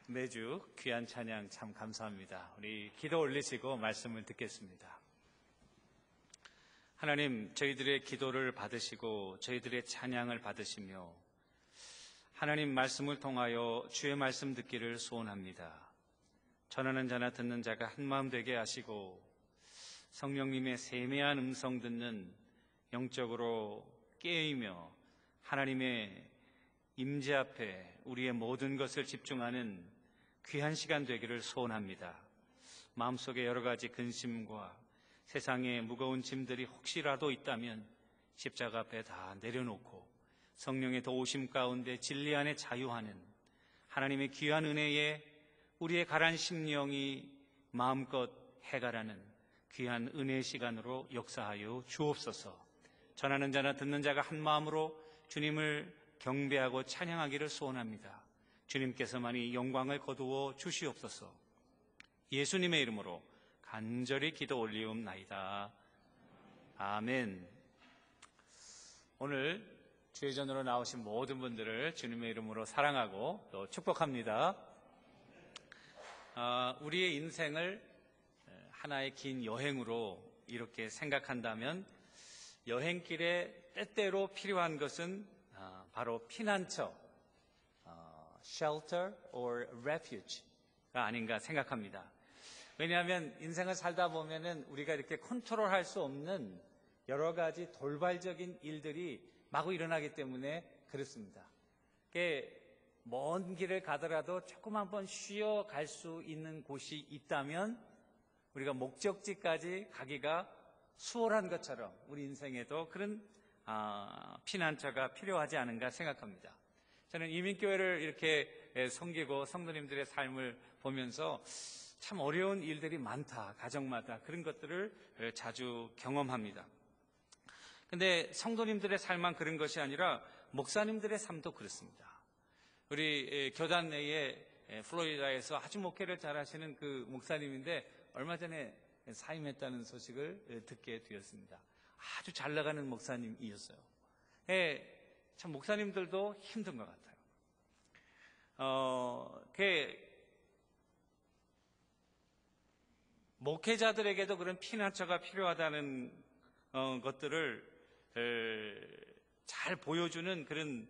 매주 귀한 찬양 참 감사합니다. 우리 기도 올리시고 말씀을 듣겠습니다. 하나님, 저희들의 기도를 받으시고 저희들의 찬양을 받으시며 하나님 말씀을 통하여 주의 말씀 듣기를 소원합니다. 전하는 자나 듣는 자가 한마음 되게 하시고 성령님의 세미한 음성 듣는 영적으로 깨이며 하나님의 임재 앞에 우리의 모든 것을 집중하는 귀한 시간 되기를 소원합니다. 마음속에 여러 가지 근심과 세상의 무거운 짐들이 혹시라도 있다면 십자가 앞에 다 내려놓고 성령의 도우심 가운데 진리 안에 자유하는 하나님의 귀한 은혜에 우리의 가란 심령이 마음껏 해가라는 귀한 은혜의 시간으로 역사하여 주옵소서. 전하는 자나 듣는 자가 한 마음으로 주님을 경배하고 찬양하기를 소원합니다. 주님께서만이 영광을 거두어 주시옵소서. 예수님의 이름으로 간절히 기도 올리옵나이다. 아멘. 오늘 주의전으로 나오신 모든 분들을 주님의 이름으로 사랑하고 또 축복합니다. 우리의 인생을 하나의 긴 여행으로 이렇게 생각한다면 여행길에 때때로 필요한 것은 바로 피난처, shelter or refuge가 아닌가 생각합니다. 왜냐하면 인생을 살다 보면은 우리가 이렇게 컨트롤할 수 없는 여러 가지 돌발적인 일들이 마구 일어나기 때문에 그렇습니다. 먼 길을 가더라도 조금 한번 쉬어 갈 수 있는 곳이 있다면 우리가 목적지까지 가기가 수월한 것처럼 우리 인생에도 그런 피난처가 필요하지 않은가 생각합니다. 저는 이민교회를 이렇게 섬기고 성도님들의 삶을 보면서 참 어려운 일들이 많다, 가정마다 그런 것들을 자주 경험합니다. 근데 성도님들의 삶만 그런 것이 아니라 목사님들의 삶도 그렇습니다. 우리 교단 내에 플로리다에서 아주 목회를 잘하시는 그 목사님인데 얼마 전에 사임했다는 소식을 듣게 되었습니다. 아주 잘 나가는 목사님이었어요. 참 목사님들도 힘든 것 같아요. 목회자들에게도 그런 피난처가 필요하다는 것들을 잘 보여주는 그런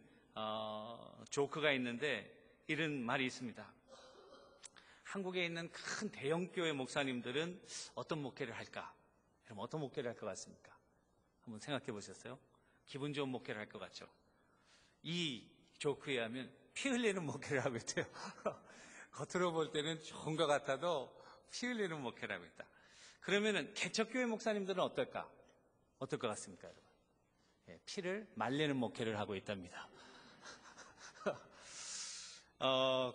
조크가 있는데 이런 말이 있습니다. 한국에 있는 큰 대형교회 목사님들은 어떤 목회를 할까? 그럼 어떤 목회를 할 것 같습니까? 한번 생각해 보셨어요? 기분 좋은 목회를 할 것 같죠? 이 조크에 하면 피 흘리는 목회를 하고 있대요. 겉으로 볼 때는 좋은 것 같아도 피 흘리는 목회를 하고 있다. 그러면은 개척교회 목사님들은 어떨까? 어떨 것 같습니까, 여러분? 피를 말리는 목회를 하고 있답니다.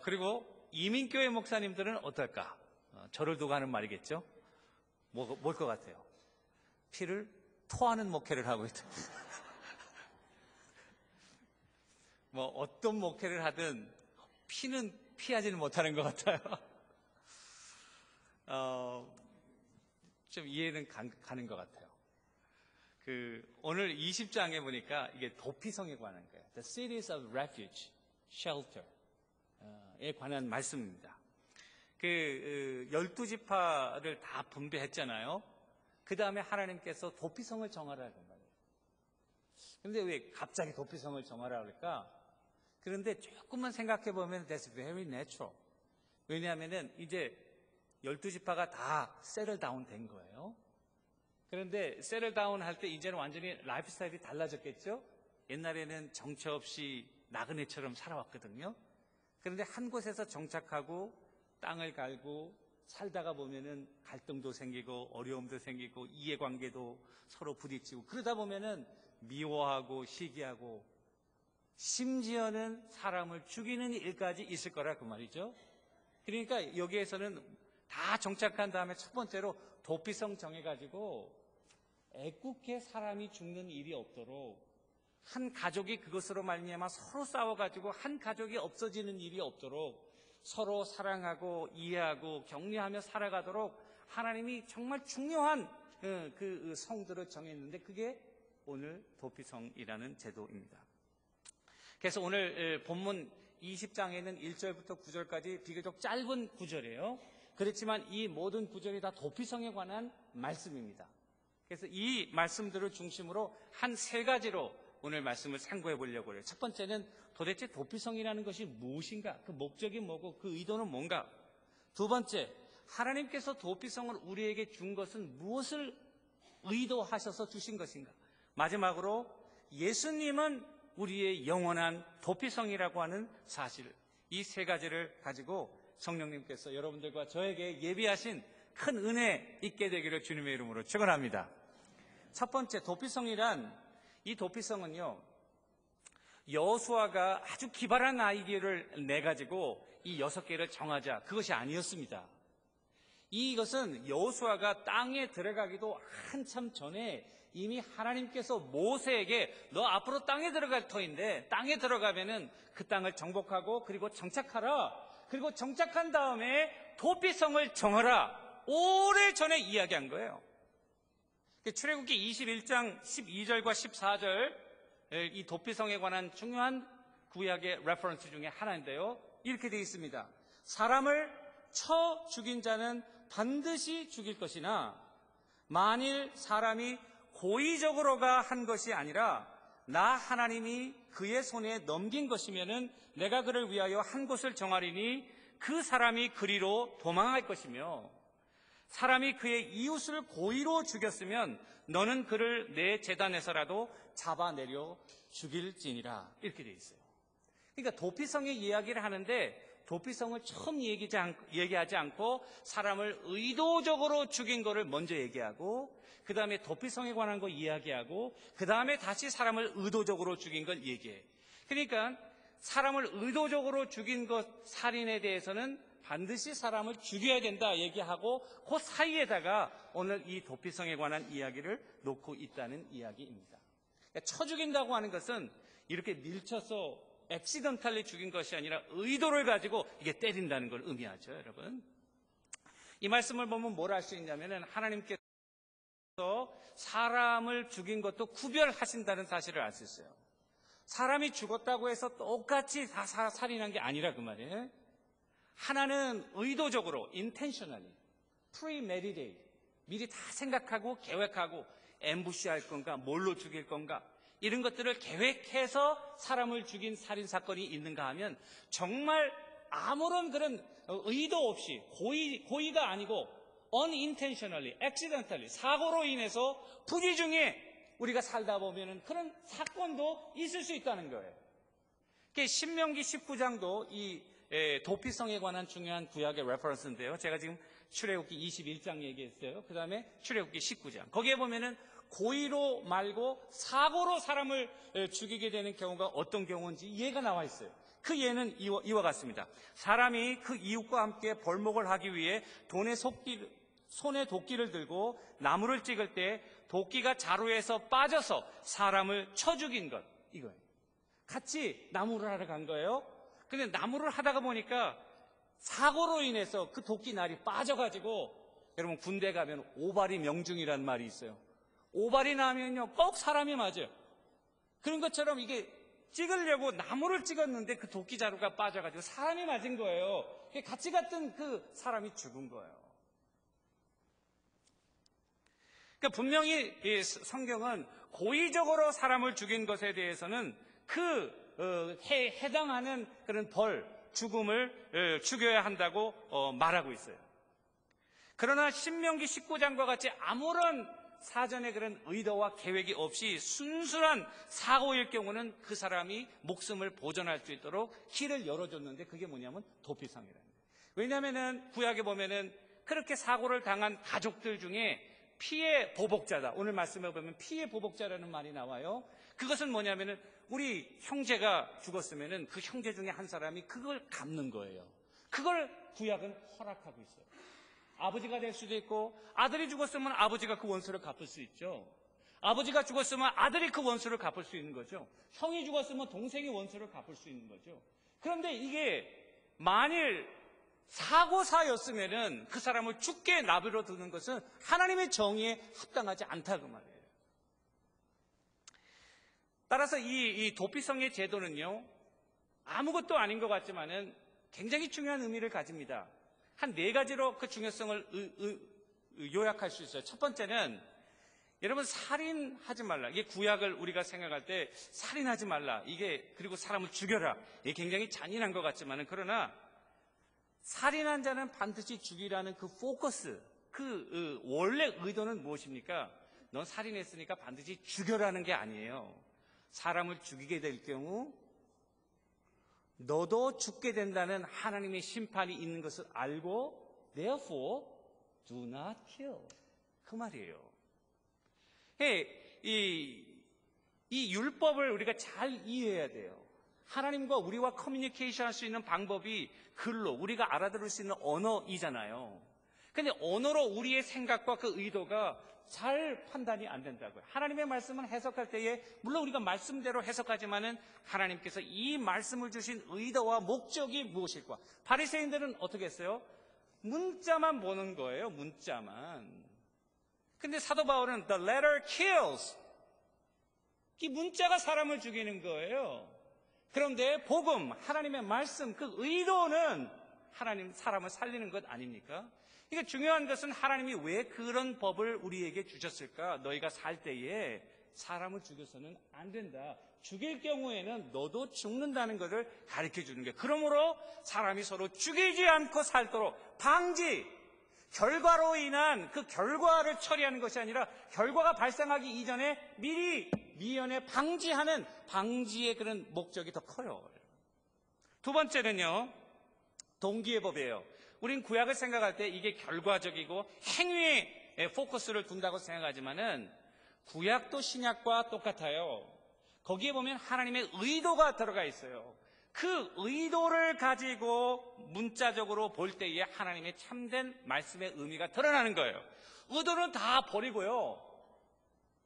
그리고 이민교회 목사님들은 어떨까? 저를 두고 하는 말이겠죠? 뭘 것 같아요? 피를 토하는 목회를 하고 있다. 어떤 목회를 하든 피는 피하지는 못하는 것 같아요. 좀 이해는 가는 것 같아요. 오늘 20장에 보니까 이게 도피성에 관한 거예요. The cities of refuge, shelter에 관한 말씀입니다. 12지파를 다 분배했잖아요. 그 다음에 하나님께서 도피성을 정하라고 말해요. 그런데 왜 갑자기 도피성을 정하라고 할까? 그런데 조금만 생각해 보면 that's very natural. 왜냐하면은 이제 12지파가 다 settle down 된 거예요. 그런데 settle down 할 때 이제는 완전히 라이프 스타일이 달라졌겠죠? 옛날에는 정처 없이 나그네처럼 살아왔거든요. 그런데 한 곳에서 정착하고 땅을 갈고 살다가 보면은 갈등도 생기고 어려움도 생기고 이해관계도 서로 부딪히고 그러다 보면은 미워하고 시기하고 심지어는 사람을 죽이는 일까지 있을 거라 그 말이죠. 그러니까 여기에서는 다 정착한 다음에 첫 번째로 도피성 정해가지고 애꿎게 사람이 죽는 일이 없도록 한 가족이 그것으로 말미암아 서로 싸워가지고 한 가족이 없어지는 일이 없도록 서로 사랑하고 이해하고 격려하며 살아가도록 하나님이 정말 중요한 그 성들을 정했는데 그게 오늘 도피성이라는 제도입니다. 그래서 오늘 본문 20장에는 1절부터 9절까지 비교적 짧은 구절이에요. 그렇지만 이 모든 구절이 다 도피성에 관한 말씀입니다. 그래서 이 말씀들을 중심으로 한 세 가지로 오늘 말씀을 상고해 보려고 해요. 첫 번째는 도대체 도피성이라는 것이 무엇인가? 그 목적이 뭐고 그 의도는 뭔가? 두 번째, 하나님께서 도피성을 우리에게 준 것은 무엇을 의도하셔서 주신 것인가? 마지막으로 예수님은 우리의 영원한 도피성이라고 하는 사실, 이 세 가지를 가지고 성령님께서 여러분들과 저에게 예비하신 큰 은혜 있게 되기를 주님의 이름으로 축원합니다. 첫 번째, 도피성이란, 이 도피성은요, 여호수아가 아주 기발한 아이디어를 내가지고 이 6개를 정하자, 그것이 아니었습니다. 이것은 여호수아가 땅에 들어가기도 한참 전에 이미 하나님께서 모세에게 너 앞으로 땅에 들어갈 터인데 땅에 들어가면은 그 땅을 정복하고 그리고 정착하라. 그리고 정착한 다음에 도피성을 정하라. 오래전에 이야기한 거예요. 출애굽기 21장 12절과 14절 이 도피성에 관한 중요한 구약의 레퍼런스 중에 하나인데요. 이렇게 되어 있습니다. 사람을 쳐 죽인 자는 반드시 죽일 것이나 만일 사람이 고의적으로가 한 것이 아니라 나 하나님이 그의 손에 넘긴 것이면은 내가 그를 위하여 한 곳을 정하리니 그 사람이 그리로 도망할 것이며 사람이 그의 이웃을 고의로 죽였으면 너는 그를 내 제단에서라도 잡아내려 죽일지니라. 이렇게 되어 있어요. 그러니까 도피성의 이야기를 하는데 도피성을 처음 얘기하지 않고 사람을 의도적으로 죽인 거를 먼저 얘기하고 그 다음에 도피성에 관한 거 이야기하고 그 다음에 다시 사람을 의도적으로 죽인 걸 얘기해. 그러니까 사람을 의도적으로 죽인 것 살인에 대해서는 반드시 사람을 죽여야 된다 얘기하고 그 사이에다가 오늘 이 도피성에 관한 이야기를 놓고 있다는 이야기입니다. 그러니까 쳐 죽인다고 하는 것은 이렇게 밀쳐서 액시던탈리 죽인 것이 아니라 의도를 가지고 이게 때린다는 걸 의미하죠, 여러분. 이 말씀을 보면 뭘 알 수 있냐면은 하나님께서 사람을 죽인 것도 구별하신다는 사실을 알 수 있어요. 사람이 죽었다고 해서 똑같이 다 살인한 게 아니라 그 말이에요. 하나는 의도적으로, intentionally, premeditate, 미리 다 생각하고 계획하고 앰부시할 건가, 뭘로 죽일 건가 이런 것들을 계획해서 사람을 죽인 살인사건이 있는가 하면 정말 아무런 그런 의도 없이 고의가 아니고 unintentionally, accidentally, 사고로 인해서 불의 중에 우리가 살다 보면 그런 사건도 있을 수 있다는 거예요. 신명기 19장도 이 도피성에 관한 중요한 구약의 레퍼런스인데요. 제가 지금 출애굽기 21장 얘기했어요. 그 다음에 출애굽기 19장. 거기에 보면은 고의로 말고 사고로 사람을 죽이게 되는 경우가 어떤 경우인지 예가 나와 있어요. 그 예는 이와 같습니다. 사람이 그 이웃과 함께 벌목을 하기 위해 손에 도끼를 들고 나무를 찍을 때 도끼가 자루에서 빠져서 사람을 쳐 죽인 것, 이거예요. 같이 나무를 하러 간 거예요. 근데 나무를 하다가 보니까 사고로 인해서 그 도끼 날이 빠져가지고, 여러분 군대 가면 오발이 명중이라는 말이 있어요. 오발이 나면요 꼭 사람이 맞아요. 그런 것처럼 이게 찍으려고 나무를 찍었는데 그 도끼 자루가 빠져가지고 사람이 맞은 거예요. 같이 갔던 그 사람이 죽은 거예요. 그러니까 분명히 이 성경은 고의적으로 사람을 죽인 것에 대해서는 해당하는 그런 죽음을 죽여야 한다고 말하고 있어요. 그러나 신명기 19장과 같이 아무런 사전에 그런 의도와 계획이 없이 순수한 사고일 경우는 그 사람이 목숨을 보존할 수 있도록 길을 열어줬는데 그게 뭐냐면 도피성이라는 거예요. 왜냐하면은 구약에 보면은 그렇게 사고를 당한 가족들 중에 피해 보복자다. 오늘 말씀에 보면 피해 보복자라는 말이 나와요. 그것은 뭐냐면은 우리 형제가 죽었으면은 그 형제 중에 한 사람이 그걸 갚는 거예요. 그걸 구약은 허락하고 있어요. 아버지가 될 수도 있고 아들이 죽었으면 아버지가 그 원수를 갚을 수 있죠. 아버지가 죽었으면 아들이 그 원수를 갚을 수 있는 거죠. 형이 죽었으면 동생이 원수를 갚을 수 있는 거죠. 그런데 이게 만일 사고사였으면은 그 사람을 죽게 나부려 두는 것은 하나님의 정의에 합당하지 않다 그 말이에요. 따라서 이 도피성의 제도는요, 아무것도 아닌 것 같지만은 굉장히 중요한 의미를 가집니다. 한 4가지로 그 중요성을 요약할 수 있어요. 첫 번째는 여러분, 살인하지 말라. 이게 구약을 우리가 생각할 때 살인하지 말라. 이게, 그리고 사람을 죽여라. 이게 굉장히 잔인한 것 같지만은, 그러나 살인한 자는 반드시 죽이라는 그 포커스, 원래 의도는 무엇입니까? 넌 살인했으니까 반드시 죽여라는 게 아니에요. 사람을 죽이게 될 경우 너도 죽게 된다는 하나님의 심판이 있는 것을 알고 therefore do not kill. 그 말이에요. 이 율법을 우리가 잘 이해해야 돼요. 하나님과 우리와 커뮤니케이션 할 수 있는 방법이 글로, 우리가 알아들을 수 있는 언어이잖아요. 근데 언어로 우리의 생각과 그 의도가 잘 판단이 안 된다고요. 하나님의 말씀을 해석할 때에 물론 우리가 말씀대로 해석하지만은 하나님께서 이 말씀을 주신 의도와 목적이 무엇일까? 바리새인들은 어떻게 했어요? 문자만 보는 거예요. 문자만. 근데 사도 바울은 the letter kills. 이 문자가 사람을 죽이는 거예요. 그런데 복음, 하나님의 말씀, 그 의도는 하나님 사람을 살리는 것 아닙니까? 그러니까 중요한 것은 하나님이 왜 그런 법을 우리에게 주셨을까? 너희가 살 때에 사람을 죽여서는 안 된다. 죽일 경우에는 너도 죽는다는 것을 가르쳐 주는 거예요. 그러므로 사람이 서로 죽이지 않고 살도록 방지, 결과로 인한 그 결과를 처리하는 것이 아니라 결과가 발생하기 이전에 미리 미연에 방지하는 방지의 그런 목적이 더 커요. 두 번째는요, 동기의 법이에요. 우린 구약을 생각할 때 이게 결과적이고 행위에 포커스를 둔다고 생각하지만은 구약도 신약과 똑같아요. 거기에 보면 하나님의 의도가 들어가 있어요. 그 의도를 가지고 문자적으로 볼 때에 하나님의 참된 말씀의 의미가 드러나는 거예요. 의도는 다 버리고요.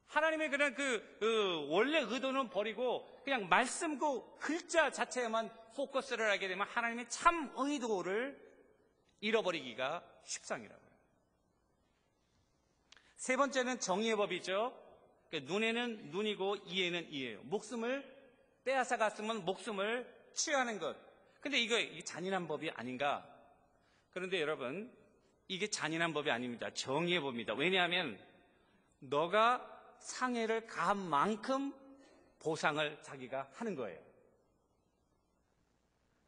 하나님의 그런 원래 의도는 버리고 그냥 말씀 그 글자 자체에만 포커스를 하게 되면 하나님의 참 의도를 잃어버리기가 십상이라고요. 세 번째는 정의의 법이죠. 눈에는 눈이고 이에는 이예요. 목숨을 빼앗아 갔으면 목숨을 취하는 것. 근데 이게 잔인한 법이 아닌가? 그런데 여러분, 이게 잔인한 법이 아닙니다. 정의의 법입니다. 왜냐하면 너가 상해를 가한 만큼 보상을 자기가 하는 거예요.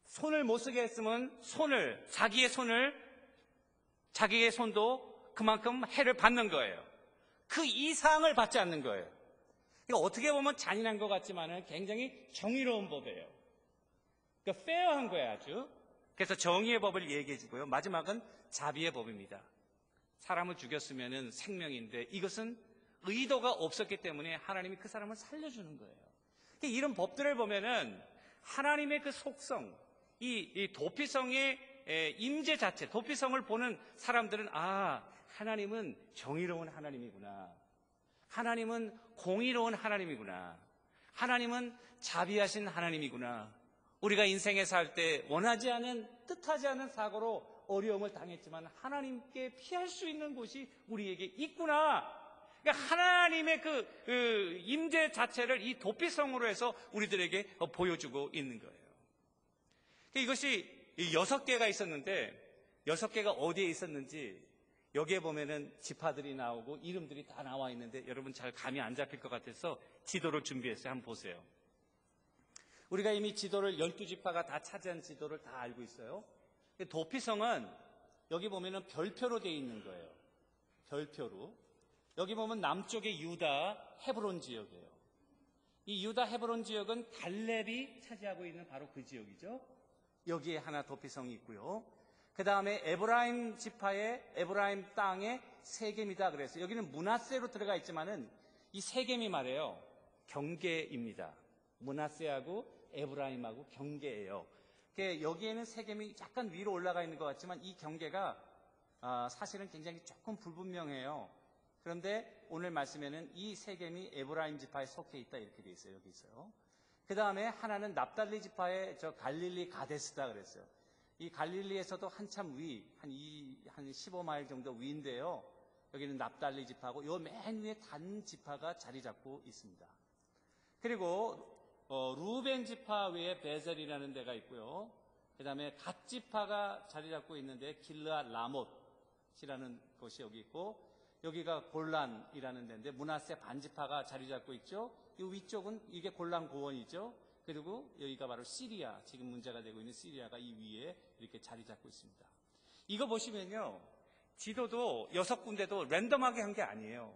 손을 못 쓰게 했으면 자기의 손도 그만큼 해를 받는 거예요. 그 이상을 받지 않는 거예요. 그러니까 어떻게 보면 잔인한 것 같지만 굉장히 정의로운 법이에요. 그러니까 페어한 거예요, 아주. 그래서 정의의 법을 얘기해 주고요. 마지막은 자비의 법입니다. 사람을 죽였으면 생명인데 이것은 의도가 없었기 때문에 하나님이 그 사람을 살려주는 거예요. 그러니까 이런 법들을 보면은 하나님의 그 속성, 이 도피성의 임재 자체, 도피성을 보는 사람들은 하나님은 정의로운 하나님이구나. 하나님은 공의로운 하나님이구나. 하나님은 자비하신 하나님이구나. 우리가 인생에 살 때 원하지 않은, 뜻하지 않은 사고로 어려움을 당했지만 하나님께 피할 수 있는 곳이 우리에게 있구나. 그러니까 하나님의 그 임재 자체를 이 도피성으로 해서 우리들에게 보여주고 있는 거예요. 이것이 6개가 있었는데 6개가 어디에 있었는지 여기에 보면은 지파들이 나오고 이름들이 다 나와 있는데 여러분 잘 감이 안 잡힐 것 같아서 지도를 준비했어요. 한번 보세요. 우리가 이미 지도를 12지파가 다 차지한 지도를 다 알고 있어요. 도피성은 여기 보면은 별표로 되어 있는 거예요. 별표로. 여기 보면 남쪽의 유다 헤브론 지역이에요. 이 유다 헤브론 지역은 갈렙이 차지하고 있는 바로 그 지역이죠. 여기에 하나 도피성이 있고요. 그 다음에 에브라임 지파의 에브라임 땅의 세겜이다 그래서 여기는 므낫세로 들어가 있지만은 이 세겜이 말이에요. 경계입니다. 므낫세하고 에브라임하고 경계예요. 여기에는 세겜이 약간 위로 올라가 있는 것 같지만 이 경계가 사실은 굉장히 조금 불분명해요. 그런데 오늘 말씀에는 이 세겜이 에브라임 지파에 속해 있다 이렇게 돼 있어요. 여기 있어요. 그 다음에 하나는 납달리 지파의 갈릴리 가데스다 그랬어요. 이 갈릴리에서도 한참 위, 한 15마일 정도 위인데요. 여기는 납달리 지파고 요 맨 위에 단 지파가 자리 잡고 있습니다. 그리고 루벤 지파 외에 베젤이라는 데가 있고요. 그 다음에 갓 지파가 자리 잡고 있는데 길르앗 라못이라는 곳이 여기 있고, 여기가 골란이라는 데인데 므낫세 반지파가 자리 잡고 있죠. 이 위쪽은 이게 골란 고원이죠. 그리고 여기가 바로 시리아, 지금 문제가 되고 있는 시리아가 이 위에 이렇게 자리 잡고 있습니다. 이거 보시면요, 지도도 6군데도 랜덤하게 한 게 아니에요.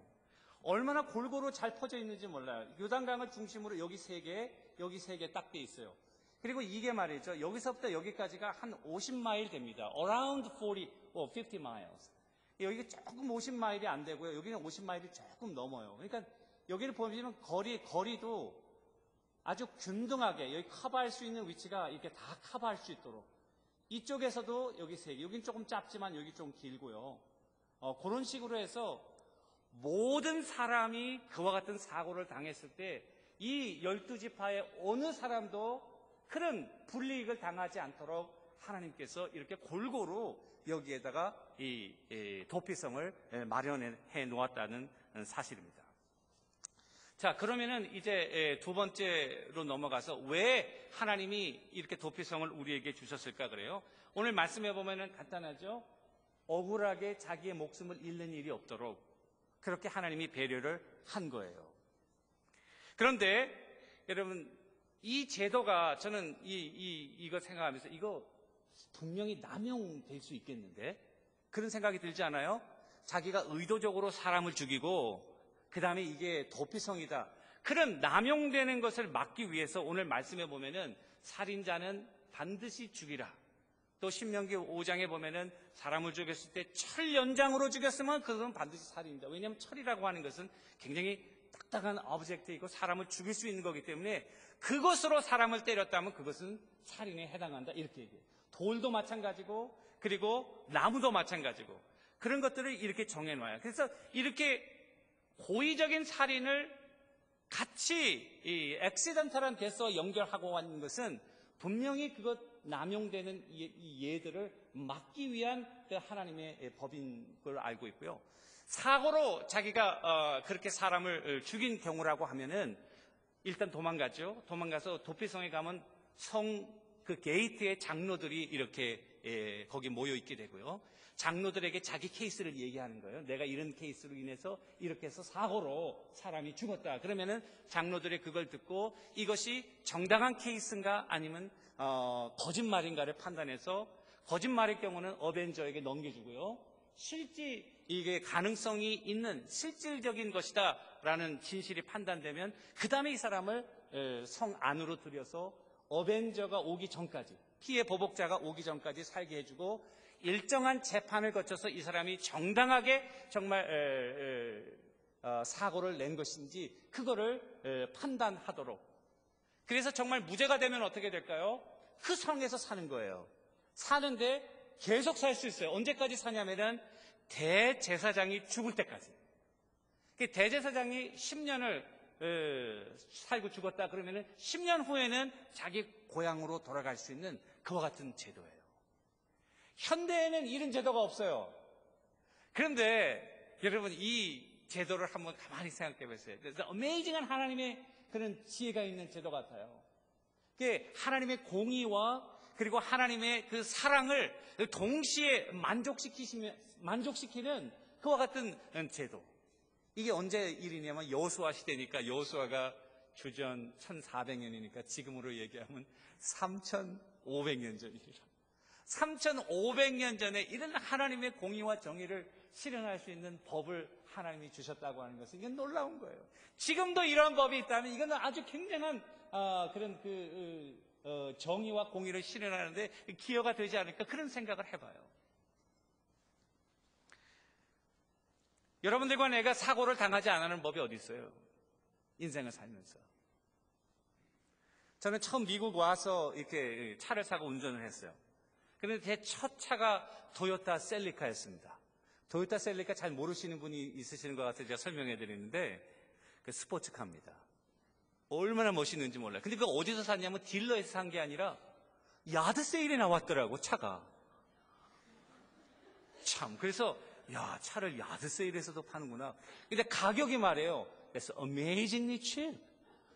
얼마나 골고루 잘 퍼져 있는지 몰라요. 요단강을 중심으로 여기 3개, 여기 3개 딱 돼 있어요. 그리고 이게 말이죠, 여기서부터 여기까지가 한 50마일 됩니다. Around 40 or 50 miles. 여기가 조금 50마일이 안 되고요. 여기는 50마일이 조금 넘어요. 그러니까 여기를 보시면 거리도 아주 균등하게 여기 커버할 수 있는 위치가 이렇게 다 커버할 수 있도록, 이쪽에서도 여기 3개, 여긴 조금 짧지만 여기 좀 길고요. 그런 식으로 해서 모든 사람이 그와 같은 사고를 당했을 때 이 12지파의 어느 사람도 그런 불이익을 당하지 않도록 하나님께서 이렇게 골고루 여기에다가 이 도피성을 마련해 놓았다는 사실입니다. 자, 그러면은 이제 두 번째로 넘어가서 왜 하나님이 이렇게 도피성을 우리에게 주셨을까 그래요? 오늘 말씀해 보면은 간단하죠. 억울하게 자기의 목숨을 잃는 일이 없도록 그렇게 하나님이 배려를 한 거예요. 그런데 여러분, 이 제도가 저는 이거 생각하면서 이거 분명히 남용될 수 있겠는데, 그런 생각이 들지 않아요? 자기가 의도적으로 사람을 죽이고 그 다음에 이게 도피성이다, 그런 남용되는 것을 막기 위해서 오늘 말씀해 보면은 살인자는 반드시 죽이라. 또 신명기 5장에 보면은 사람을 죽였을 때 철 연장으로 죽였으면 그것은 반드시 살인이다. 왜냐하면 철이라고 하는 것은 굉장히 딱딱한 오브젝트이고 사람을 죽일 수 있는 거기 때문에 그것으로 사람을 때렸다면 그것은 살인에 해당한다, 이렇게 얘기해요. 돌도 마찬가지고, 그리고 나무도 마찬가지고, 그런 것들을 이렇게 정해놔요. 그래서 이렇게 고의적인 살인을 같이 이 액시던탈한 데서 연결하고 하는 것은 분명히 그것 남용되는 이 예들을 막기 위한 하나님의 법인 걸 알고 있고요. 사고로 자기가 그렇게 사람을 죽인 경우라고 하면은 일단 도망가죠. 도망가서 도피성에 가면 성 그 게이트의 장로들이 이렇게 거기 모여 있게 되고요. 장로들에게 자기 케이스를 얘기하는 거예요. 내가 이런 케이스로 인해서 이렇게 해서 사고로 사람이 죽었다. 그러면은 장로들이 그걸 듣고 이것이 정당한 케이스인가 아니면 거짓말인가를 판단해서, 거짓말일 경우는 어벤져에게 넘겨주고요. 실제 이게 가능성이 있는 실질적인 것이다 라는 진실이 판단되면 그 다음에 이 사람을 성 안으로 들여서 어벤져가 오기 전까지, 피해 보복자가 오기 전까지 살게 해주고 일정한 재판을 거쳐서 이 사람이 정당하게 정말 사고를 낸 것인지 그거를 판단하도록. 그래서 정말 무죄가 되면 어떻게 될까요? 그 성에서 사는 거예요. 사는데 계속 살 수 있어요. 언제까지 사냐면은 대제사장이 죽을 때까지. 대제사장이 10년을 살고 죽었다 그러면은 10년 후에는 자기 고향으로 돌아갈 수 있는 그와 같은 제도예요. 현대에는 이런 제도가 없어요. 그런데 여러분, 이 제도를 한번 가만히 생각해 보세요. 그래서 어메이징한 하나님의 그런 지혜가 있는 제도 같아요. 그게 하나님의 공의와 그리고 하나님의 그 사랑을 동시에 만족시키는 그와 같은 제도. 이게 언제 일이냐면 여호수아 시대니까, 여호수아가 주전 1400년이니까 지금으로 얘기하면 3500년 전이라. 3500년 전에 이런 하나님의 공의와 정의를 실현할 수 있는 법을 하나님이 주셨다고 하는 것은 이건 놀라운 거예요. 지금도 이런 법이 있다면 이건 아주 굉장한 그런 정의와 공의를 실현하는데 기여가 되지 않을까, 그런 생각을 해봐요. 여러분들과 내가 사고를 당하지 않는 법이 어디 있어요? 인생을 살면서. 저는 처음 미국 와서 이렇게 차를 사고 운전을 했어요. 그런데 제 첫 차가 토요타 셀리카였습니다. 토요타 셀리카 잘 모르시는 분이 있으시는 것 같아서 제가 설명해 드리는데, 그 스포츠카입니다. 얼마나 멋있는지 몰라요. 근데 그거 어디서 샀냐면 딜러에서 산 게 아니라 야드 세일에 나왔더라고, 차가. 참, 그래서 야, 차를 야드 세일에서도 파는구나. 근데 가격이 말이에요. 그래서 amazingly cheap.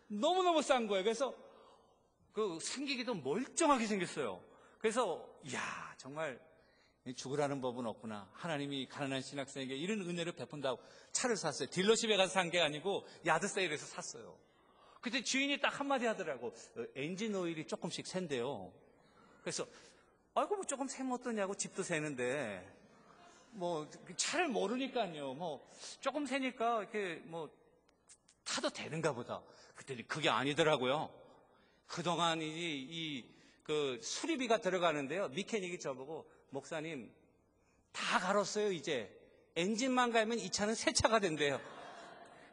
너무너무 싼 거예요. 그래서 그 생기기도 멀쩡하게 생겼어요. 그래서 이야, 정말 죽으라는 법은 없구나. 하나님이 가난한 신학생에게 이런 은혜를 베푼다고 차를 샀어요. 딜러십에 가서 산 게 아니고 야드세일에서 샀어요. 그때 주인이 딱 한마디 하더라고. 엔진 오일이 조금씩 샌대요. 그래서 아이고 뭐 조금 세면 어떠냐고, 집도 새는데 뭐 차를 모르니까요. 뭐 조금 새니까 이렇게 뭐 타도 되는가 보다. 그랬더니 그게 아니더라고요. 그동안 그 수리비가 들어가는데요. 미케닉이 저보고, 목사님 다 갈았어요. 이제 엔진만 갈면 이 차는 새 차가 된대요.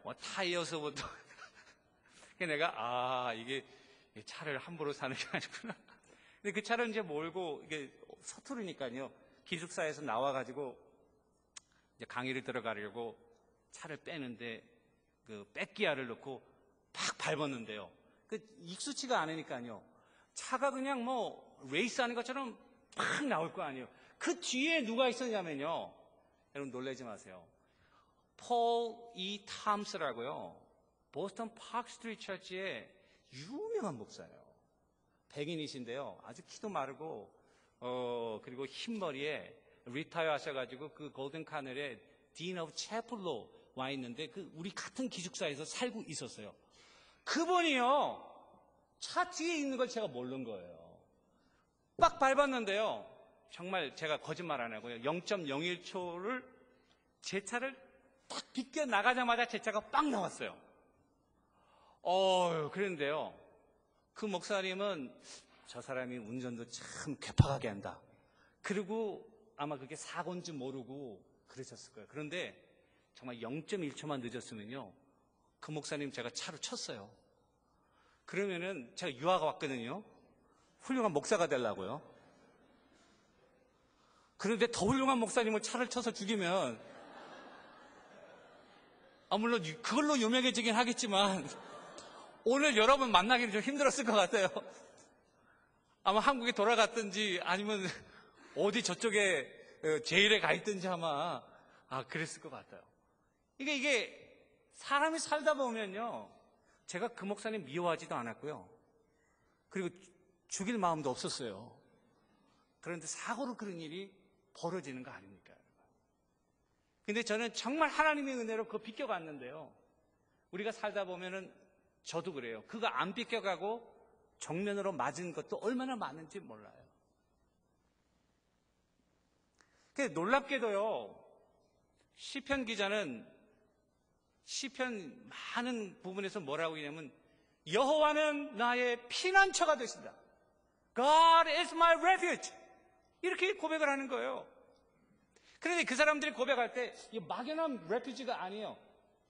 뭐 타이어서부터. 내가 이게 차를 함부로 사는 게 아니구나. 근데 그 차를 이제 몰고 이게 서투르니까요. 기숙사에서 나와가지고 이제 강의를 들어가려고 차를 빼는데 그 백기어를 넣고 팍 밟았는데요. 그 익숙치가 않으니까요. 차가 그냥 뭐 레이스하는 것처럼 팍 나올 거 아니에요. 그 뒤에 누가 있었냐면요. 여러분 놀라지 마세요. 폴 E. 탐스라고요. 보스턴 파크 스트리트 처치의 유명한 목사예요. 백인이신데요. 아주 키도 마르고 그리고 흰머리에 리타이어 하셔가지고 그 골든 카넬에 딘 오브 채플로 와 있는데 그 우리 같은 기숙사에서 살고 있었어요. 그분이요. 차 뒤에 있는 걸 제가 모르는 거예요. 빡 밟았는데요. 정말 제가 거짓말 안 하고요. 0.01초를 제 차를 딱 비껴 나가자마자 제 차가 빡 나왔어요. 그런데요. 그 목사님은 저 사람이 운전도 참 괴팍하게 한다. 그리고 아마 그게 사고인지 모르고 그러셨을 거예요. 그런데 정말 0.1초만 늦었으면요. 그 목사님 제가 차로 쳤어요. 그러면은 제가 유학 왔거든요. 훌륭한 목사가 되려고요. 그런데 더 훌륭한 목사님을 차를 쳐서 죽이면 물론 그걸로 유명해지긴 하겠지만 오늘 여러분 만나기는 좀 힘들었을 것 같아요. 아마 한국에 돌아갔든지 아니면 어디 저쪽에 제일에 가 있든지 아마 그랬을 것 같아요. 이게 사람이 살다 보면요. 제가 그 목사님 미워하지도 않았고요. 그리고 죽일 마음도 없었어요. 그런데 사고로 그런 일이 벌어지는 거 아닙니까? 근데 저는 정말 하나님의 은혜로 그거 비껴갔는데요. 우리가 살다 보면은 저도 그래요. 그거 안 비껴가고 정면으로 맞은 것도 얼마나 많은지 몰라요. 놀랍게도요. 시편 기자는 시편 많은 부분에서 뭐라고 하냐면 여호와는 나의 피난처가 되신다. God is my refuge. 이렇게 고백을 하는 거예요. 그런데 그 사람들이 고백할 때 이 막연한 refuge가 아니에요.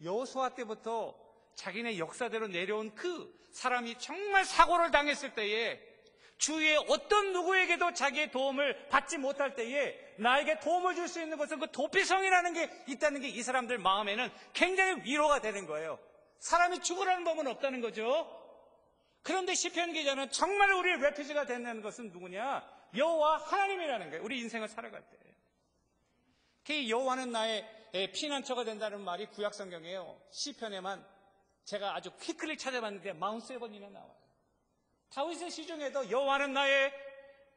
여호수아 때부터 자기네 역사대로 내려온 그 사람이 정말 사고를 당했을 때에 주위에 어떤 누구에게도 자기의 도움을 받지 못할 때에 나에게 도움을 줄 수 있는 것은 그 도피성이라는 게 있다는 게 이 사람들 마음에는 굉장히 위로가 되는 거예요. 사람이 죽으라는 법은 없다는 거죠. 그런데 시편 기자는 정말 우리의 레퓨지가 되는 것은 누구냐? 여호와 하나님이라는 거예요. 우리 인생을 살아갈 때. 여호와는 나의 피난처가 된다는 말이 구약 성경이에요. 시편에만 제가 아주 퀵클리 찾아봤는데 47번이나 나와요. 다윗의 시 중에도 여호와는 나의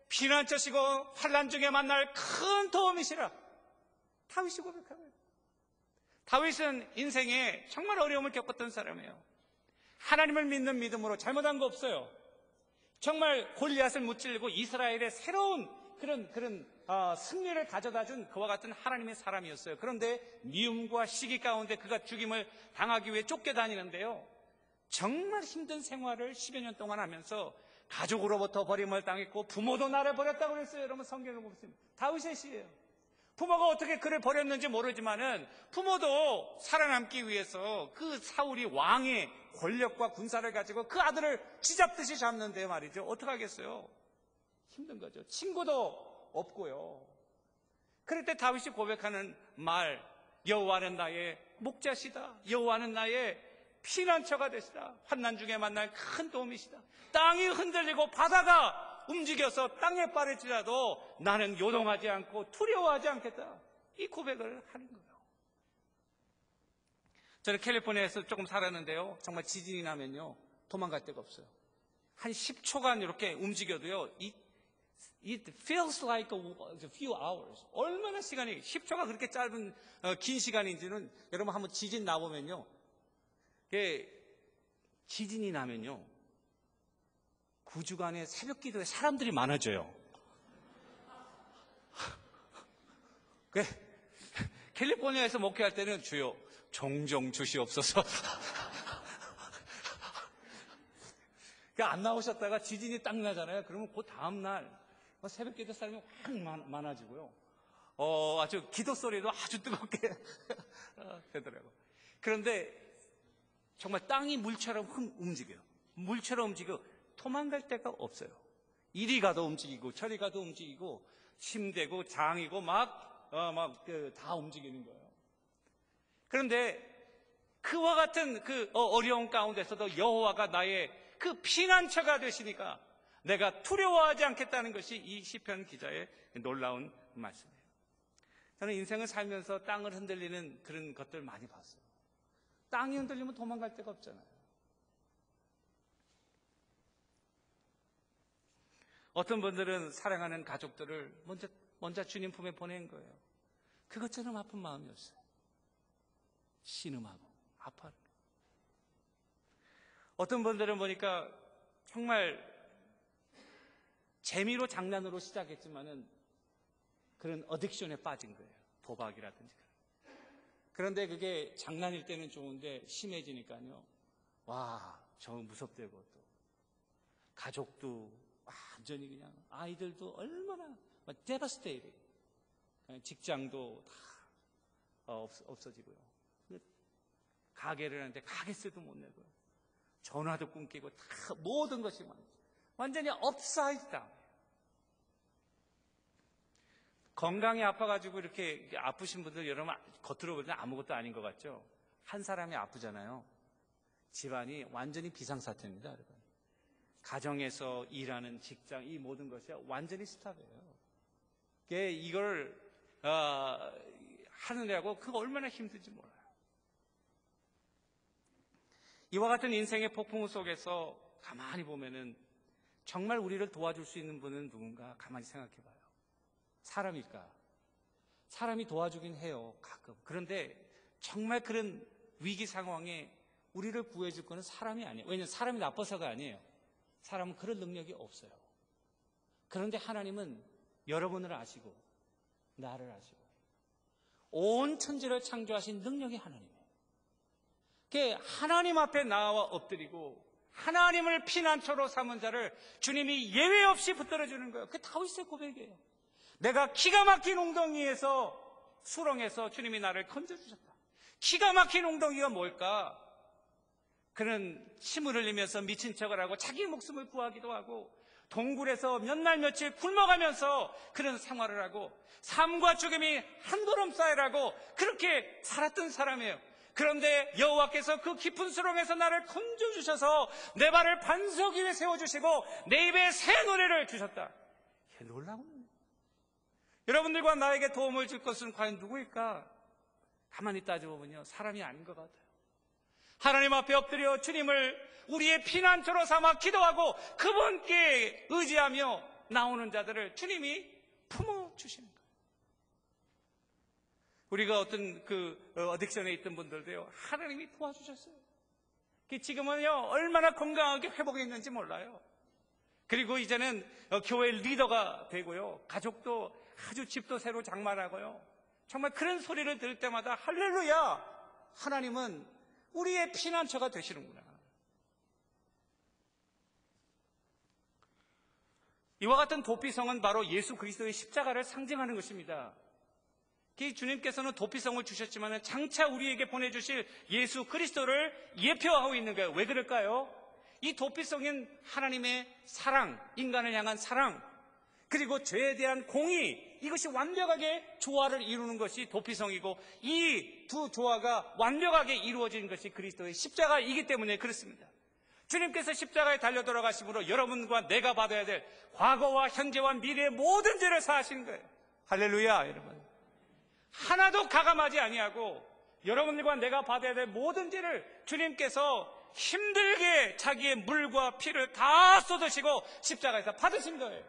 피난처시고 환난 중에 만날 큰 도움이시라. 다윗이 고백하고요. 다윗은 인생에 정말 어려움을 겪었던 사람이에요. 하나님을 믿는 믿음으로 잘못한 거 없어요. 정말 골리앗을 무찌르고 이스라엘의 새로운 그런 승리를 가져다 준 그와 같은 하나님의 사람이었어요. 그런데 미움과 시기 가운데 그가 죽임을 당하기 위해 쫓겨다니는데요. 정말 힘든 생활을 10여 년 동안 하면서 가족으로부터 버림을 당했고 부모도 나를 버렸다고 그랬어요. 여러분 성경을 보시면 다윗의 시예요. 부모가 어떻게 그를 버렸는지 모르지만은 부모도 살아남기 위해서 그 사울이 왕의 권력과 군사를 가지고 그 아들을 쥐잡듯이 잡는데 말이죠. 어떡하겠어요? 힘든 거죠. 친구도 없고요. 그럴 때 다윗이 고백하는 말, 여호와는 나의 목자시다. 여호와는 나의 피난처가 되시다. 환난 중에 만날 큰 도움이시다. 땅이 흔들리고 바다가 움직여서 땅에 빠질지라도 나는 요동하지 않고 두려워하지 않겠다. 이 고백을 하는 거예요. 저는 캘리포니아에서 조금 살았는데요. 정말 지진이 나면요. 도망갈 데가 없어요. 한 10초간 이렇게 움직여도요, it feels like a few hours. 얼마나 시간이, 10초가 그렇게 짧은, 긴 시간인지는 여러분 한번 지진 나보면요. 지진이 나면요. 그 주간에 새벽 기도에 사람들이 많아져요. 캘리포니아에서 목회할 때는 주여 종종 주시옵소서. 안 나오셨다가 지진이 딱 나잖아요. 그러면 그 다음날 새벽 기도 사람이 확 많아지고요. 아주 기도 소리도 아주 뜨겁게 되더라고요. 그런데 정말 땅이 물처럼 움직여요. 물처럼 움직여 도망갈 데가 없어요. 이리 가도 움직이고 저리 가도 움직이고 심되고 장이고 다 움직이는 거예요. 그런데 그와 같은 그 어려운 가운데서도 여호와가 나의 그 피난처가 되시니까 내가 두려워하지 않겠다는 것이 이 시편 기자의 놀라운 말씀이에요. 저는 인생을 살면서 땅을 흔들리는 그런 것들 많이 봤어요. 땅이 흔들리면 도망갈 데가 없잖아요. 어떤 분들은 사랑하는 가족들을 먼저 주님 품에 보낸 거예요. 그것처럼 아픈 마음이었어요. 신음하고 아파요. 어떤 분들은 보니까 정말 재미로 장난으로 시작했지만은 그런 어딕션에 빠진 거예요. 도박이라든지. 그런데 그게 장난일 때는 좋은데 심해지니까요. 와, 저 무섭대고 또 가족도 완전히 그냥 아이들도 얼마나 devastated. 직장도 다 없어지고요. 가게를 하는데 가게세도 못 내고요. 전화도 끊기고 다 모든 것이 완전히 업사이드 다운. 건강이 아파가지고 이렇게 아프신 분들 여러분 겉으로 보면 아무것도 아닌 것 같죠? 한 사람이 아프잖아요. 집안이 완전히 비상사태입니다, 여러분. 가정에서 일하는 직장 이 모든 것이 완전히 스탑이에요. 이걸 하느냐고 그거 얼마나 힘든지 몰라요. 이와 같은 인생의 폭풍 속에서 가만히 보면은 정말 우리를 도와줄 수 있는 분은 누군가 가만히 생각해 봐요. 사람일까? 사람이 도와주긴 해요, 가끔. 그런데 정말 그런 위기 상황에 우리를 구해줄 거는 사람이 아니에요. 왜냐하면 사람이 나빠서가 아니에요. 사람은 그런 능력이 없어요. 그런데 하나님은 여러분을 아시고 나를 아시고 온 천지를 창조하신 능력이 하나님이에요. 하나님 앞에 나와 엎드리고 하나님을 피난처로 삼은 자를 주님이 예외 없이 붙들어주는 거예요. 그게 다윗의 고백이에요. 내가 기가 막힌 웅덩이에서 수렁에서 주님이 나를 건져주셨다. 기가 막힌 웅덩이가 뭘까? 그는 침을 흘리면서 미친 척을 하고 자기 목숨을 구하기도 하고 동굴에서 몇 날 며칠 굶어가면서 그런 생활을 하고 삶과 죽음이 한 걸음 사이라고 그렇게 살았던 사람이에요. 그런데 여호와께서 그 깊은 수렁에서 나를 건져주셔서 내 발을 반석 위에 세워주시고 내 입에 새 노래를 주셨다. 놀라운 여러분들과 나에게 도움을 줄 것은 과연 누구일까? 가만히 따져보면요, 사람이 아닌 것 같아요. 하나님 앞에 엎드려 주님을 우리의 피난처로 삼아 기도하고 그분께 의지하며 나오는 자들을 주님이 품어주시는 거예요. 우리가 어떤 어딕션에 있던 분들도요, 하나님이 도와주셨어요. 지금은요, 얼마나 건강하게 회복했는지 몰라요. 그리고 이제는 교회 리더가 되고요, 가족도 아주 집도 새로 장만하고요. 정말 그런 소리를 들을 때마다 할렐루야! 하나님은 우리의 피난처가 되시는구나. 이와 같은 도피성은 바로 예수 그리스도의 십자가를 상징하는 것입니다. 주님께서는 도피성을 주셨지만 장차 우리에게 보내주실 예수 그리스도를 예표하고 있는 거예요. 왜 그럴까요? 이 도피성인 하나님의 사랑, 인간을 향한 사랑, 그리고 죄에 대한 공의, 이것이 완벽하게 조화를 이루는 것이 도피성이고 이 두 조화가 완벽하게 이루어진 것이 그리스도의 십자가이기 때문에 그렇습니다. 주님께서 십자가에 달려 돌아가심으로 여러분과 내가 받아야 될 과거와 현재와 미래의 모든 죄를 사하시는 거예요. 할렐루야, 여러분. 하나도 가감하지 아니하고 여러분들과 내가 받아야 될 모든 죄를 주님께서 힘들게 자기의 물과 피를 다 쏟으시고 십자가에서 받으신 거예요.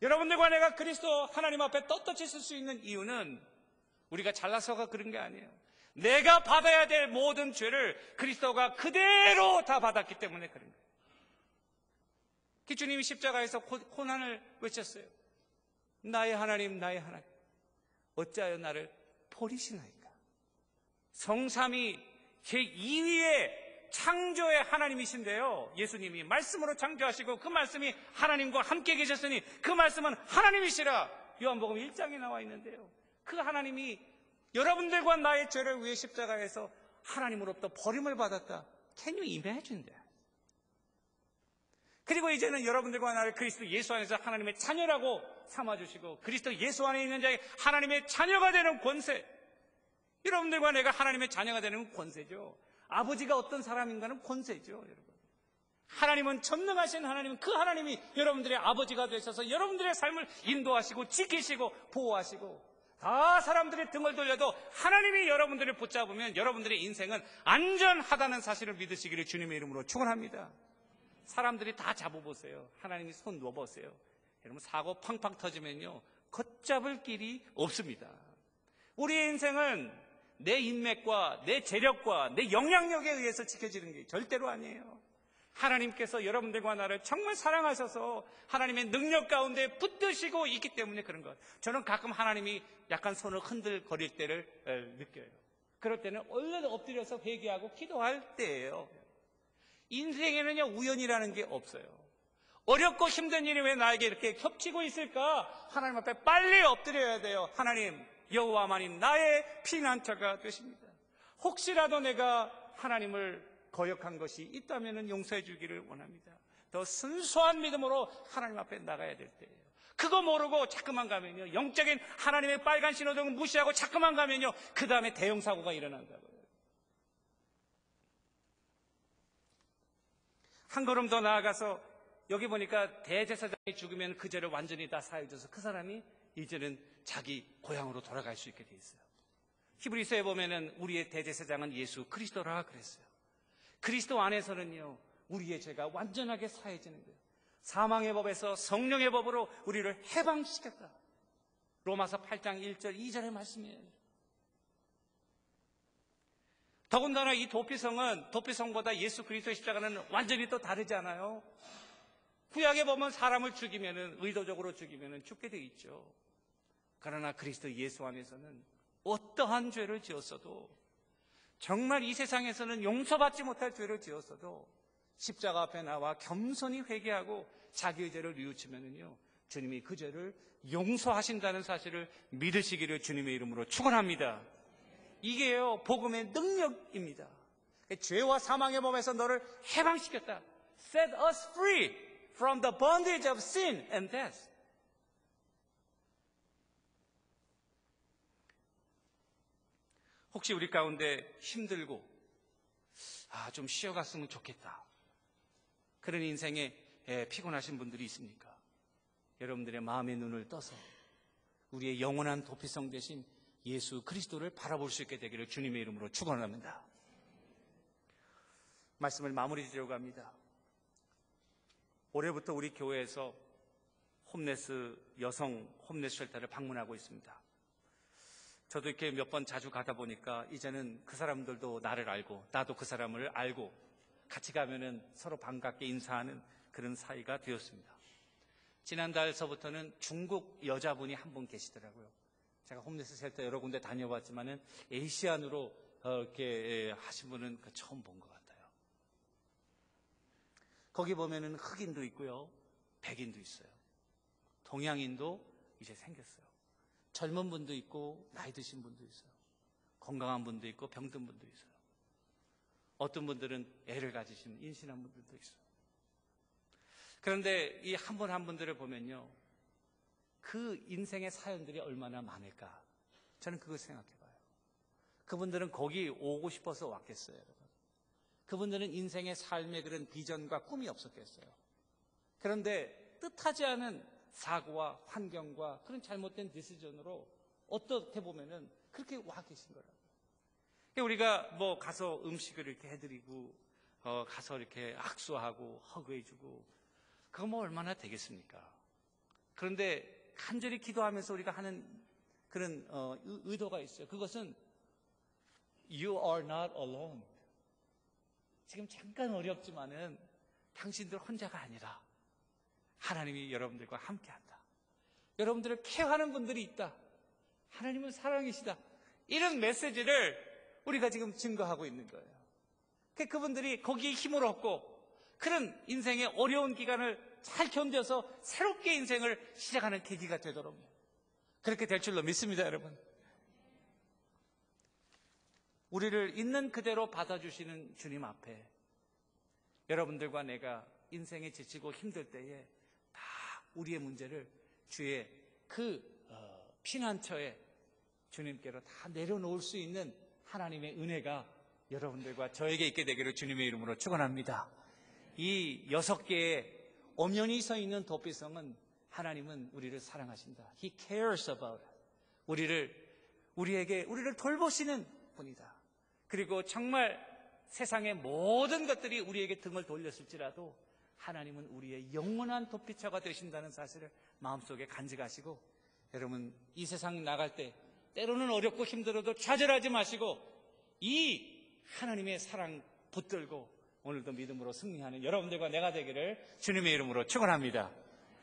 여러분들과 내가 그리스도 하나님 앞에 떳떳이 설 수 있는 이유는 우리가 잘나서가 그런 게 아니에요. 내가 받아야 될 모든 죄를 그리스도가 그대로 다 받았기 때문에 그런 거예요. 주님이 십자가에서 고난을 외쳤어요. 나의 하나님, 나의 하나님, 어찌하여 나를 버리시나이까. 성삼위 제2위의 창조의 하나님이신데요, 예수님이 말씀으로 창조하시고 그 말씀이 하나님과 함께 계셨으니 그 말씀은 하나님이시라 요한복음 1장에 나와 있는데요, 그 하나님이 여러분들과 나의 죄를 위해 십자가에서 하나님으로부터 버림을 받았다. Can you imagine that? 그리고 이제는 여러분들과 나를 그리스도 예수 안에서 하나님의 자녀라고 삼아주시고 그리스도 예수 안에 있는 자의 하나님의 자녀가 되는 권세, 여러분들과 내가 하나님의 자녀가 되는 권세죠. 아버지가 어떤 사람인가는 권세죠, 여러분. 하나님은 전능하신 하나님은 그 하나님이 여러분들의 아버지가 되셔서 여러분들의 삶을 인도하시고 지키시고 보호하시고, 다 사람들이 등을 돌려도 하나님이 여러분들을 붙잡으면 여러분들의 인생은 안전하다는 사실을 믿으시기를 주님의 이름으로 축원합니다. 사람들이 다 잡아보세요. 하나님이 손 놓아보세요. 여러분, 사고 팡팡 터지면요, 걷잡을 길이 없습니다. 우리의 인생은 내 인맥과 내 재력과 내 영향력에 의해서 지켜지는 게 절대로 아니에요. 하나님께서 여러분들과 나를 정말 사랑하셔서 하나님의 능력 가운데 붙드시고 있기 때문에 그런 것. 저는 가끔 하나님이 약간 손을 흔들거릴 때를 느껴요. 그럴 때는 얼른 엎드려서 회개하고 기도할 때예요. 인생에는요, 우연이라는 게 없어요. 어렵고 힘든 일이 왜 나에게 이렇게 겹치고 있을까? 하나님 앞에 빨리 엎드려야 돼요. 하나님, 여호와만이 나의 피난처가 되십니다. 혹시라도 내가 하나님을 거역한 것이 있다면 용서해 주기를 원합니다. 더 순수한 믿음으로 하나님 앞에 나가야 될 때예요. 그거 모르고 자꾸만 가면요, 영적인 하나님의 빨간 신호등을 무시하고 자꾸만 가면요, 그 다음에 대형 사고가 일어난다고요. 한 걸음 더 나아가서 여기 보니까 대제사장이 죽으면 그 죄를 완전히 다 사해줘서 그 사람이 이제는 자기 고향으로 돌아갈 수 있게 돼 있어요. 히브리서에 보면은 우리의 대제사장은 예수 그리스도라 그랬어요. 그리스도 안에서는요, 우리의 죄가 완전하게 사해지는 거예요. 사망의 법에서 성령의 법으로 우리를 해방시켰다. 로마서 8장 1절 2절의 말씀이에요. 더군다나 이 도피성보다 예수 그리스도의 십자가는 완전히 또 다르지 않아요? 구약에 보면 사람을 죽이면은, 의도적으로 죽이면은 죽게 돼 있죠. 그러나 그리스도 예수 안에서는 어떠한 죄를 지었어도, 정말 이 세상에서는 용서받지 못할 죄를 지었어도 십자가 앞에 나와 겸손히 회개하고 자기의 죄를 뉘우치면은요, 주님이 그 죄를 용서하신다는 사실을 믿으시기를 주님의 이름으로 축원합니다. 이게요, 복음의 능력입니다. 죄와 사망의 법에서 너를 해방시켰다. Set us free from the bondage of sin and death. 혹시 우리 가운데 힘들고 좀 쉬어갔으면 좋겠다, 그런 인생에 피곤하신 분들이 있습니까? 여러분들의 마음의 눈을 떠서 우리의 영원한 도피성 대신 예수 그리스도를 바라볼 수 있게 되기를 주님의 이름으로 축원합니다. 말씀을 마무리 지으려고 합니다. 올해부터 우리 교회에서 홈레스, 여성 홈레스 쉘터를 방문하고 있습니다. 저도 이렇게 몇 번 자주 가다 보니까 이제는 그 사람들도 나를 알고 나도 그 사람을 알고 같이 가면은 서로 반갑게 인사하는 그런 사이가 되었습니다. 지난달서부터는 중국 여자분이 한 분 계시더라고요. 제가 홈레스 쉘터 여러 군데 다녀봤지만은 에이시안으로 이렇게 하신 분은 처음 본 것 같아요. 거기 보면은 흑인도 있고요, 백인도 있어요. 동양인도 이제 생겼어요. 젊은 분도 있고 나이 드신 분도 있어요. 건강한 분도 있고 병든 분도 있어요. 어떤 분들은 애를 가지신 임신한 분들도 있어요. 그런데 이 한 분 한 분들을 보면요, 그 인생의 사연들이 얼마나 많을까, 저는 그걸 생각해 봐요. 그분들은 거기 오고 싶어서 왔겠어요, 여러분? 그분들은 인생의 삶의 그런 비전과 꿈이 없었겠어요? 그런데 뜻하지 않은 사고와 환경과 그런 잘못된 디시전으로 어떻게 보면은 그렇게 와 계신 거라고요. 우리가 뭐 가서 음식을 이렇게 해드리고 가서 이렇게 악수하고 허그해주고 그거 뭐 얼마나 되겠습니까? 그런데 간절히 기도하면서 우리가 하는 그런 의도가 있어요. 그것은 You are not alone. 지금 잠깐 어렵지만은 당신들 혼자가 아니라 하나님이 여러분들과 함께한다. 여러분들을 케어하는 분들이 있다. 하나님은 사랑이시다. 이런 메시지를 우리가 지금 증거하고 있는 거예요. 그분들이 거기에 힘을 얻고 그런 인생의 어려운 기간을 잘 견뎌서 새롭게 인생을 시작하는 계기가 되도록 그렇게 될 줄로 믿습니다, 여러분. 우리를 있는 그대로 받아주시는 주님 앞에 여러분들과 내가 인생에 지치고 힘들 때에 다 우리의 문제를 주의 피난처에 주님께로 다 내려놓을 수 있는 하나님의 은혜가 여러분들과 저에게 있게 되기를 주님의 이름으로 축원합니다. 이 6개의 엄연히 서 있는 도피성은 하나님은 우리를 사랑하신다. He cares about us. 우리를 돌보시는 분이다. 그리고 정말 세상의 모든 것들이 우리에게 등을 돌렸을지라도 하나님은 우리의 영원한 도피처가 되신다는 사실을 마음속에 간직하시고 여러분 이 세상 나갈 때 때로는 어렵고 힘들어도 좌절하지 마시고 이 하나님의 사랑 붙들고 오늘도 믿음으로 승리하는 여러분들과 내가 되기를 주님의 이름으로 축원합니다.